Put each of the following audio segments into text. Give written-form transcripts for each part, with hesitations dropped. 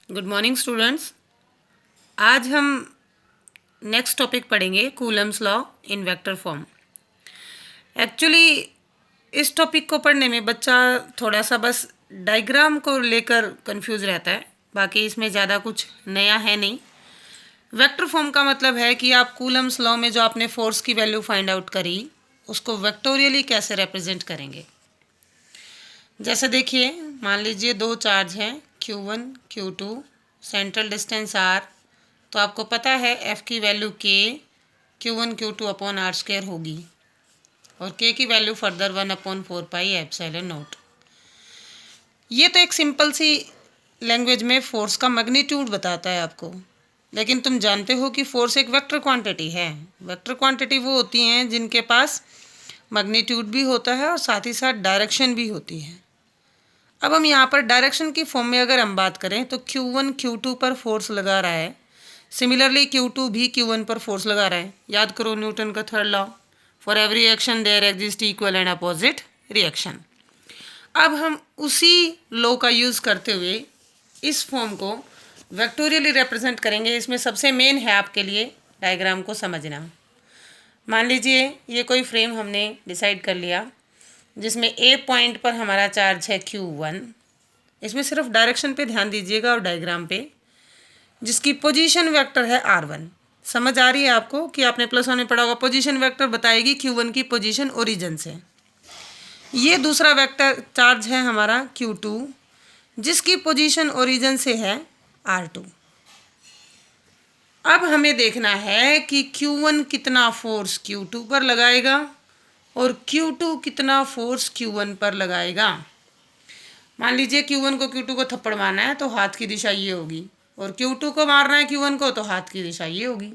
Good morning students. आज हम next topic पढ़ेंगे Coulomb's law in vector form. Actually इस टॉपिक को पढ़ने में बच्चा थोड़ा सा बस डायग्राम को लेकर कंफ्यूज रहता है, बाकी इसमें ज़्यादा कुछ नया है नहीं। वेक्टर फॉर्म का मतलब है कि आप कूलम्स लॉ में जो आपने फोर्स की वैल्यू फाइंड आउट करी उसको वेक्टोरियली कैसे रिप्रेजेंट करेंगे। जैसे देखिए, मान लीजिए दो चार्ज हैं Q1 Q2, central distance R, तो आपको पता है F की value K Q1 Q2 upon R square होगी और K की वैल्यू फर्दर 1/4πε0। ये तो एक सिंपल सी लैंग्वेज में फोर्स का मैग्नीट्यूड बताता है आपको, लेकिन तुम जानते हो कि फोर्स एक वेक्टर क्वांटिटी है। वेक्टर क्वांटिटी वो होती हैं जिनके पास मैग्नीट्यूड भी होता है और साथ ही साथ डायरेक्शन भी होती है। अब हम यहाँ पर डायरेक्शन की फॉर्म में अगर हम बात करें तो Q1 Q2 पर फोर्स लगा रहा है, सिमिलरली Q2 भी Q1 पर फोर्स लगा रहा है। याद करो न्यूटन का third law, for every action there exist equal and opposite reaction. अब हम उसी लॉ का यूज़ करते हुए इस फॉर्म को वेक्टोरियली रिप्रेजेंट करेंगे। इसमें सबसे मेन है आपके लिए डायग्राम को समझना। मान लीजिए ये कोई फ्रेम हमने डिसाइड कर लिया जिसमें ए पॉइंट पर हमारा चार्ज है Q1। इसमें सिर्फ डायरेक्शन पे ध्यान दीजिएगा और डायग्राम पे, जिसकी पोजीशन वेक्टर है R1। समझ आ रही है आपको कि आपने प्लस वन में पढ़ा होगा, पोजीशन वेक्टर बताएगी Q1 की पोजीशन ओरिजिन से। ये दूसरा वेक्टर चार्ज है हमारा Q2, जिसकी पोजीशन ओरिजिन से है R2। अब हमें देखना है कि Q1 कितना फोर्स Q2 पर लगाएगा और Q2 कितना फोर्स Q1 पर लगाएगा। मान लीजिए Q1 को Q2 को थप्पड़ मारना है तो हाथ की दिशा ये होगी, और Q2 को मारना है Q1 को तो हाथ की दिशा ये होगी।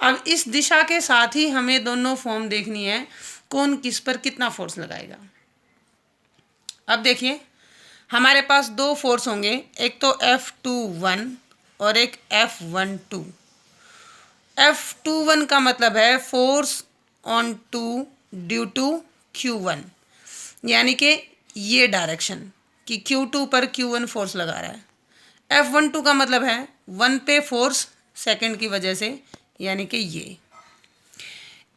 अब इस दिशा के साथ ही हमें दोनों फॉर्म देखनी है, कौन किस पर कितना फोर्स लगाएगा। अब देखिए, हमारे पास दो फोर्स होंगे, एक तो F21 और एक F12। F21 का मतलब है force on two due to Q1, यानी कि ये डायरेक्शन कि Q2 पर Q1 फोर्स लगा रहा है। F12 का मतलब है 1 पे फोर्स सेकंड की वजह से, यानी कि ये।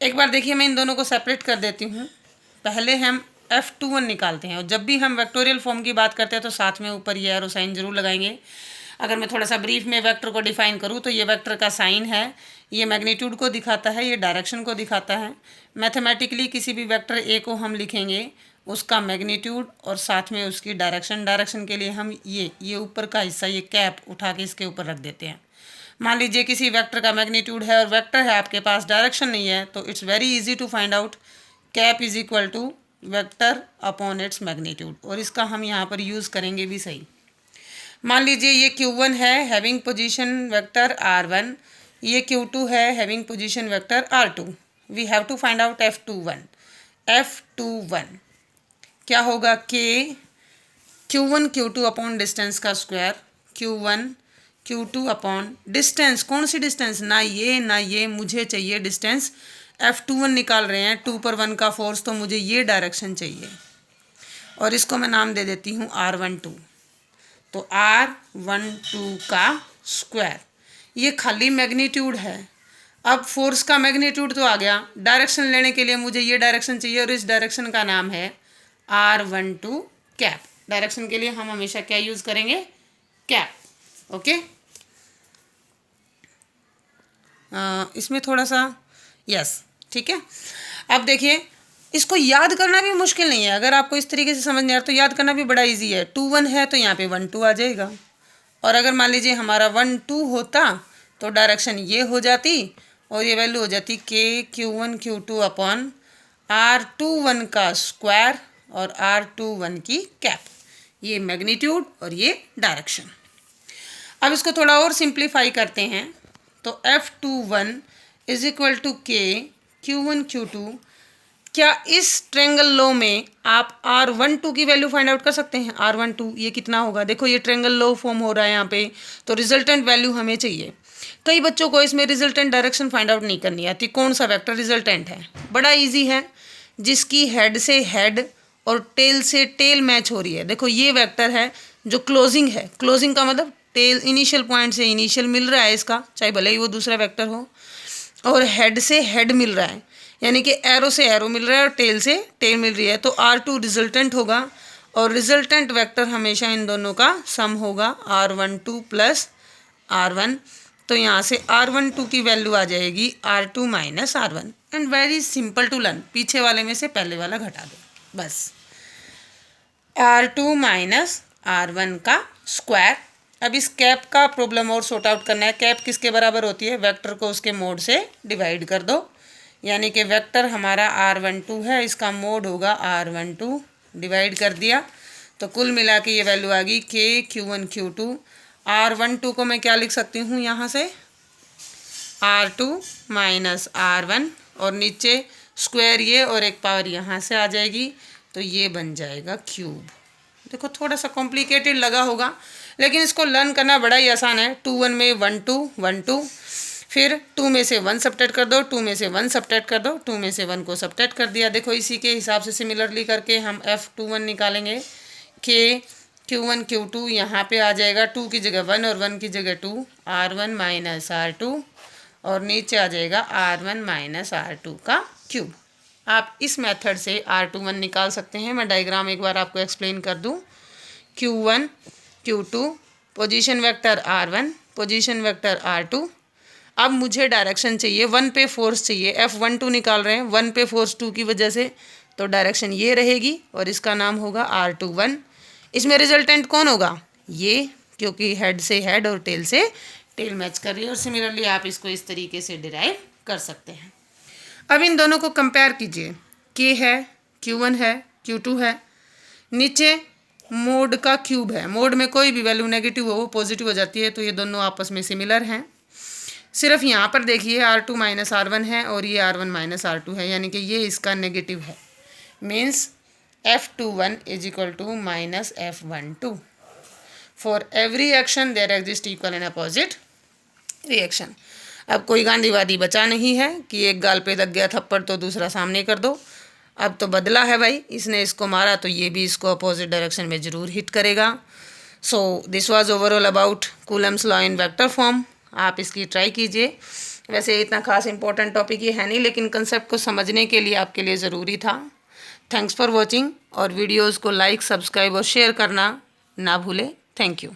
एक बार देखिए, मैं इन दोनों को सेपरेट कर देती हूँ। पहले हम F21 निकालते हैं, और जब भी हम वेक्टोरियल फॉर्म की बात करते हैं तो साथ में ऊपर ये एरो साइन जरूर लगाएंगे। अगर मैं थोड़ा सा ब्रीफ में वेक्टर को डिफाइन करूँ तो ये वेक्टर का साइन है, ये मैग्नीट्यूड को दिखाता है, ये डायरेक्शन को दिखाता है। मैथमेटिकली किसी भी वेक्टर ए को हम लिखेंगे उसका मैग्नीट्यूड और साथ में उसकी डायरेक्शन। डायरेक्शन के लिए हम ये ऊपर का हिस्सा, ये कैप उठा के इसके ऊपर रख देते हैं। मान लीजिए किसी वेक्टर का मैग्नीट्यूड है और वेक्टर है आपके पास, डायरेक्शन नहीं है, तो it's very easy to find out cap is equal to vector upon its magnitude, और इसका हम यहाँ पर यूज़ करेंगे भी सही। मान लीजिए ये Q1 है हैविंग पोजीशन वेक्टर R1, ये Q2 है having position vector R2। We have to find out F21 क्या होगा, K Q1 Q2 upon distance का square, Q1 Q2 upon distance. कौन सी डिस्टेंस, ना ये, मुझे चाहिए डिस्टेंस। F21 निकाल रहे हैं, 2 पर 1 का फोर्स, तो मुझे ये डायरेक्शन चाहिए और इसको मैं नाम दे देती हूँ R12। तो R12 का स्क्वायर, ये खाली मैग्नीट्यूड है। अब फोर्स का मैग्नीट्यूड तो आ गया, डायरेक्शन लेने के लिए मुझे ये डायरेक्शन चाहिए और इस डायरेक्शन का नाम है R12 कैप। डायरेक्शन के लिए हम हमेशा क्या यूज़ करेंगे, कैप। ओके, इसमें थोड़ा सा यस, ठीक है। अब देखिए, इसको याद करना भी मुश्किल नहीं है। अगर आपको इस तरीके से समझ नहीं आ रहा तो याद करना भी बड़ा इजी है। 2 1 है तो यहाँ पे 1 2 आ जाएगा, और अगर मान लीजिए हमारा 1 2 होता तो डायरेक्शन ये हो जाती और ये वैल्यू हो जाती K Q1 Q2 upon R21 का स्क्वायर और R21 की कैप। ये मैग्नीट्यूड और ये डायरेक्शन। अब इसको थोड़ा और सिंप्लीफाई करते हैं तो F21 is equal to K Q1 Q2। क्या इस ट्रेंगल लॉ में आप R12 की वैल्यू फाइंड आउट कर सकते हैं। R12 ये कितना होगा, देखो ये ट्रेंगल लॉ फॉर्म हो रहा है यहाँ पे, तो रिजल्टेंट वैल्यू हमें चाहिए। कई बच्चों को इसमें रिजल्टेंट डायरेक्शन फाइंड आउट नहीं करनी आती, कौन सा वेक्टर रिजल्टेंट है। बड़ा इजी है, जिसकी हेड से हेड और टेल से टेल मैच हो रही है। देखो ये वेक्टर है जो क्लोजिंग है, क्लोजिंग का मतलब टेल इनिशियल पॉइंट से इनिशियल मिल रहा है इसका, चाहे भले ही वो दूसरा वेक्टर हो, और हेड से हेड मिल रहा है, यानी कि एरो से एरो मिल रहा है और टेल से टेल मिल रही है, तो R2 रिजल्टेंट होगा और रिजल्टेंट वेक्टर हमेशा इन दोनों का सम होगा R12 प्लस R1। तो यहाँ से R12 की वैल्यू आ जाएगी R2 minus R1 and very simple to learn. पीछे वाले में से पहले वाला घटा दो बस। R2 माइनस R1 का स्क्वायर। अब इस कैप का प्रॉब्लम और सॉर्ट आउट करना है। कैप किसके बराबर होती है? वेक्टर को उसके मोड से डिवाइड कर दो, यानी कि वेक्टर हमारा R12 है, इसका मोड होगा R12, डिवाइड कर दिया तो कुल मिला के ये वैल्यू आ गई K Q1 Q2। R12 को मैं क्या लिख सकती हूँ यहाँ से? R2 माइनस R1 और नीचे स्क्वायर ये और एक पावर यहाँ से आ जाएगी, तो ये बन जाएगा क्यूब। देखो थोड़ा सा कॉम्प्लिकेटेड लगा होगा, लेकिन इसको लर्न करना बड़ा ही आसान है। 2 1 में 1 2 1 2, फिर 2 में से 1 सब्ट्रैक्ट कर दो, 2 में से 1 सब्ट्रैक्ट कर दो, 2 में से 1 को सब्ट्रैक्ट कर दिया। देखो इसी के हिसाब से सिमिलरली करके हम F21 निकालेंगे। K Q1 Q2 यहाँ पे आ जाएगा, 2 की जगह 1 और 1 की जगह 2, R1 माइनस R2 और नीचे आ जाएगा R1 माइनस R2 का क्यूब। आप इस मेथड से R21 निकाल सकते हैं। मैं डायग्राम एक बार आपको एक्सप्लेन कर दूं। Q1 Q2 position vector R1 position vector R2। अब मुझे डायरेक्शन चाहिए, 1 पे फोर्स चाहिए, F12 निकाल रहे हैं, 1 पे फोर्स 2 की वजह से, तो डायरेक्शन ये रहेगी और इसका नाम होगा R21। इसमें रिजल्टेंट कौन होगा? ये, क्योंकि हेड से हेड और टेल से टेल मैच कर रही है। और सिमिलरली आप इसको इस तरीके से डिराइव कर सकते हैं। अब इन दोनों को कंपेयर कीजिए। K है, Q1 है, Q2 है, नीचे मोड का क्यूब है। मोड में कोई भी वैल्यू नेगेटिव हो वो पॉजिटिव हो जाती है, तो ये दोनों आपस में सिमिलर हैं। सिर्फ यहाँ पर देखिए R2 माइनस R1 है और ये R1 माइनस R2 है, यानी कि ये इसका नेगेटिव है। Means F21 is equal to minus F12। For every action there exist equal and opposite reaction. अब कोई गांधीवादी बचा नहीं है कि एक गाल पे लग गया थप्पड़ तो दूसरा सामने कर दो। अब तो बदला है भाई, इसने इसको मारा तो ये भी इसको अपोजिट डायरेक्शन में ज़रूर हिट करेगा। So this was overall about Coulomb's law in vector form. आप इसकी ट्राई कीजिए। वैसे इतना खास इंपॉर्टेंट टॉपिक ये है नहीं, लेकिन कंसेप्ट को समझने के लिए आपके लिए ज़रूरी था। थैंक्स फॉर वॉचिंग, और वीडियोज़ को लाइक, सब्सक्राइब और शेयर करना ना भूलें। Thank you.